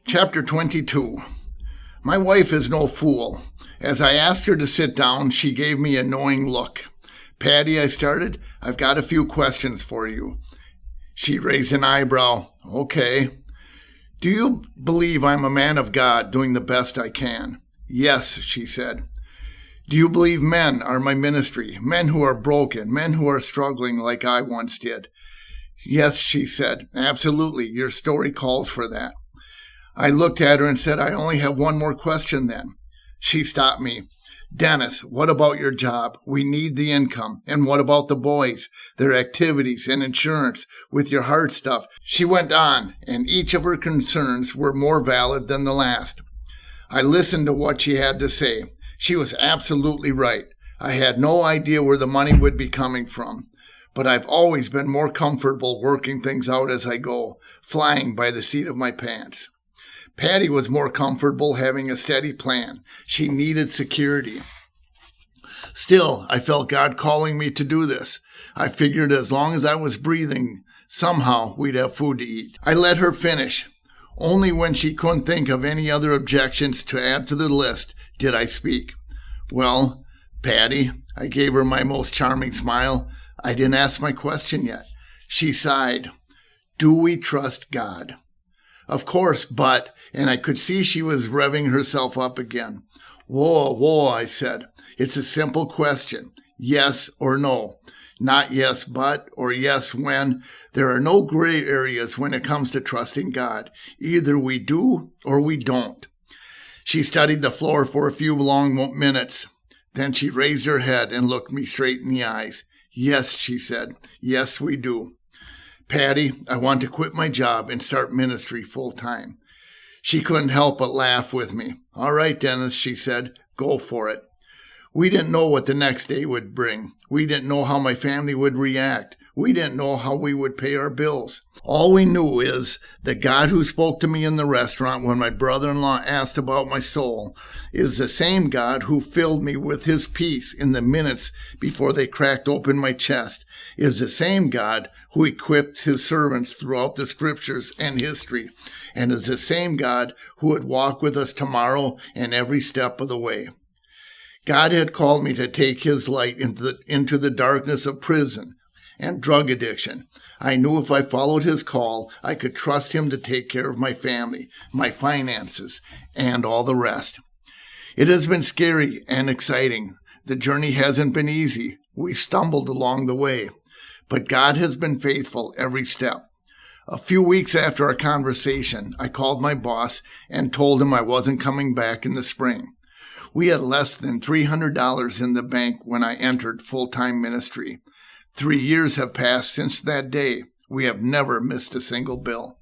Chapter 22. My wife is no fool. As I asked her to sit down, she gave me a knowing look. "Patty," I started, "I've got a few questions for you." She raised an eyebrow. "Okay." "Do you believe I'm a man of God doing the best I can?" "Yes," she said. "Do you believe men are my ministry, men who are broken, men who are struggling like I once did?" "Yes," she said. "Absolutely. Your story calls for that." I looked at her and said, "I only have one more question then." She stopped me. "Dennis, what about your job? We need the income. And what about the boys, their activities and insurance with your hard stuff?" She went on, and each of her concerns were more valid than the last. I listened to what she had to say. She was absolutely right. I had no idea where the money would be coming from. But I've always been more comfortable working things out as I go, flying by the seat of my pants. Patty was more comfortable having a steady plan. She needed security. Still, I felt God calling me to do this. I figured as long as I was breathing, somehow we'd have food to eat. I let her finish. Only when she couldn't think of any other objections to add to the list did I speak. "Well, Patty," I gave her my most charming smile, "I didn't ask my question yet." She sighed. "Do we trust God?" "Of course, but," and I could see she was revving herself up again. Whoa, I said. "It's a simple question. Yes or no. Not yes, but, or yes, when. There are no gray areas when it comes to trusting God. Either we do or we don't." She studied the floor for a few long minutes. Then she raised her head and looked me straight in the eyes. "Yes," she said. "Yes, we do. Patty, I want to quit my job and start ministry full time." She couldn't help but laugh with me. "All right, Dennis," she said, "go for it." We didn't know what the next day would bring. We didn't know how my family would react. We didn't know how we would pay our bills. All we knew is that God who spoke to me in the restaurant when my brother-in-law asked about my soul is the same God who filled me with his peace in the minutes before they cracked open my chest, is the same God who equipped his servants throughout the scriptures and history, and is the same God who would walk with us tomorrow and every step of the way. God had called me to take his light into the darkness of prison and drug addiction. I knew if I followed his call, I could trust him to take care of my family, my finances, and all the rest. It has been scary and exciting. The journey hasn't been easy. We stumbled along the way. But God has been faithful every step. A few weeks after our conversation, I called my boss and told him I wasn't coming back in the spring. We had less than $300 in the bank when I entered full-time ministry. 3 years have passed since that day. We have never missed a single bill.